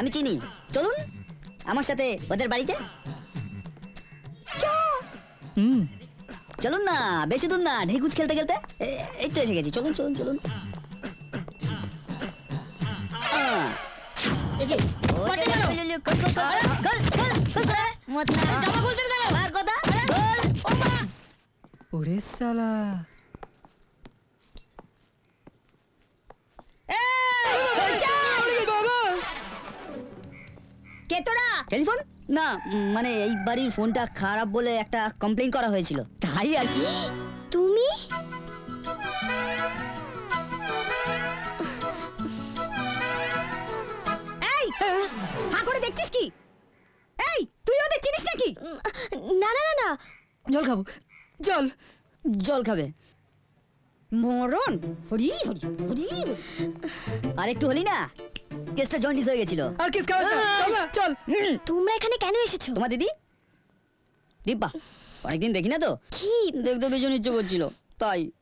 আমি চিনি, চলুন আমার সাথে ওদের বাড়িতে। চলুন না, বেশি দূর না, ঢেকুচ খেলতে খেলতে এই তো এসে গেছি। চলুন চলুন চলুন। ওরে শালা, কে তোরা? টেলিফোন না, মানে এই বাড়ির ফোনটা খারাপ বলে একটা কমপ্লেইন করা হয়েছিল, তাই আর কি। তুমি? এই হাঁ করে দেখছিস কি? এই তুই ওদের চিনিস নাকি? না না না না, জল খাবো, জল। জল খাবে? মরণ! হরি হরি হরি। আর একটু হলি না, কেসটা জন্ডিস হয়ে গেছিল। আর কিস খাওয়া চল না, চল। তোমরা এখানে কেন এসেছো? তোমার দিদি দিব্যা অনেকদিন দেখি না তো, কি? দেখতে ভীষণ ইচ্ছে করছিল, তাই